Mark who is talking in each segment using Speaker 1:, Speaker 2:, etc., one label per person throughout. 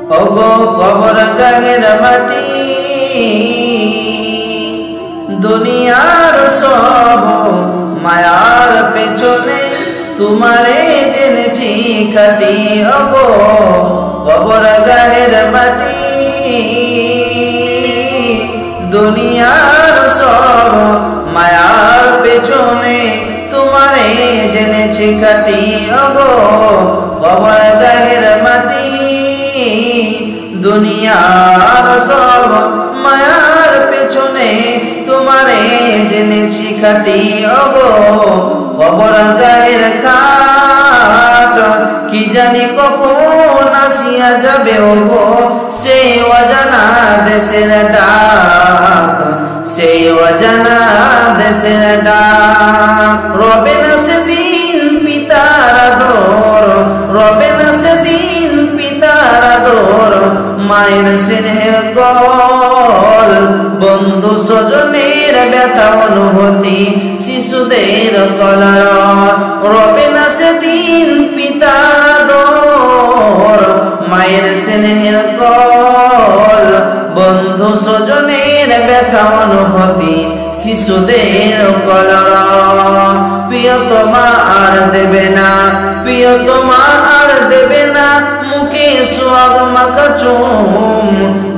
Speaker 1: ওগো কবর গাহের মাটি দুনিয়ার সব মায়ার পেছনে তোমারে জেনেছি খাটি ওগো কবর গাহের মাটি দুনিয়ার সব মায়ার পেছনে তোমারে জেনেছি খাটি ওগো কবর গাহের মাটি দুনিয়ার সব মায়ার পেছনে তোমারে জেনেছি খাটি ওগো কবর গাহের খাট কি জানি কখন আসিয়া যাবে ওগো সেই অজানা দেশের ডাক সেই অজানা দেশের ডাক রবে না সেদিন পিতার আদর রবে না সেদিন পিতার আদর মায়ের স্নেহের কল বন্ধু স্বজনের ব্যথা অনুভূতি শিশুদের কলর রবে না সেদিন পিতার আদর মায়ের স্নেহের কল বন্ধু স্বজনের ব্যথা অনুভূতি শিশুদের কলর প্রিয়তমা আর দেবে না প্রিয়তমা আর দেবে না মুখে সোয়াগ মাখা চুম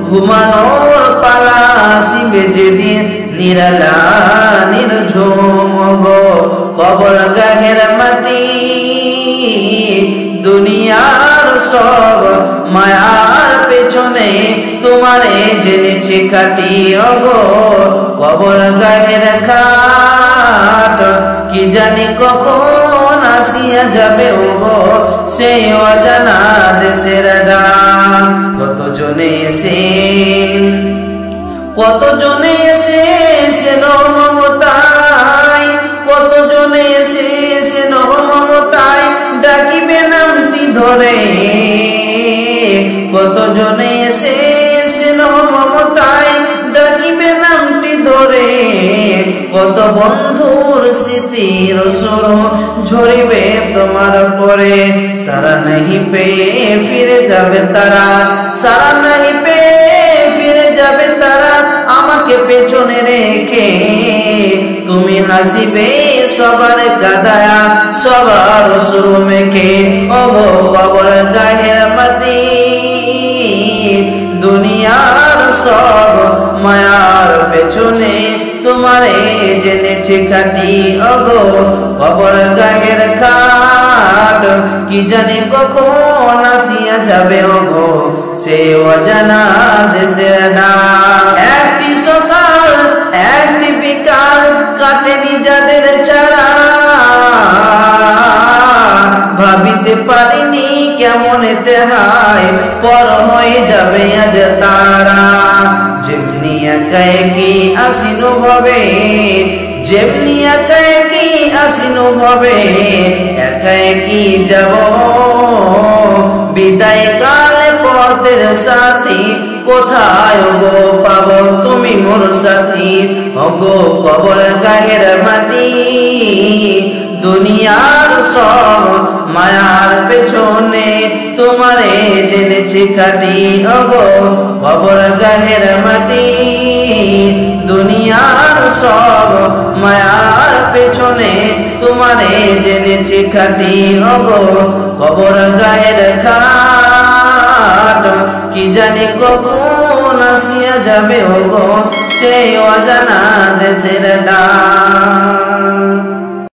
Speaker 1: ঘুমানোর পালা আসিবে যেদিন নিরালা নির্ঝুম গো কবর গাহের মাটি দুনিয়ার সব মায়ার পেছনে তোমারে জেনেছি খাটি ওগো কবর গাহের খাট কি জানি কখন আসিয়া যাবে ওগো সেই অজানা দেশের ডাক কতজনে এসে মমতায় কতজনে এসে মমতায় ডাকিবে নামটি ধরে কতজনে এসে মমতায় ডাকিবে নামটি ধরে কত বন্ধুর স্মৃতির সুর ঝরিবে তোমার পরে সারা নাহি পেয়ে ফিরে যাবে তারা সারা নাহি পেয়ে ফিরে যাবে তারা আমাকে পেছনে রেখে তুমি হাসিবে সবার কাদায়া সবার সুর মেখে ওগো কবর গাহের মাটি দুনিয়ার সব মায়ার পেছনে তোমারে জেনেছি খাটি ওগো কবর গাহের খাট কি জানি কখন আসিয়া যাবে ওগো সে অজানা দেশের ডাক একটি সকাল একটি বিকাল কাটেনি যাদের ছাড়া ভাবিতে পারিনি কেমন এতে হায় পর হয়ে যাবে আজ তারা যেমনি একাই কি আসিনু ভবে যেমনি একাই কি আসিনু ভবে একাই কি যাব বিদায় কালে পথের সাথী কোথায় ওগো পাবো তুমি মোর সাথী ওগো কবর গাহের মাটি দুনিয়ার সব মায়ার পেছনে তোমারে জেনেছি খাটি ওগো কবর গাহের মাটি দুনিয়ার সব মায়ার পেছনে তোমারে জেনেছি খাটি ওগো কবর গাহের খাট কি জানি কখন আসিয়া যাবে ওগো সেই অজানা দেশের ডাক।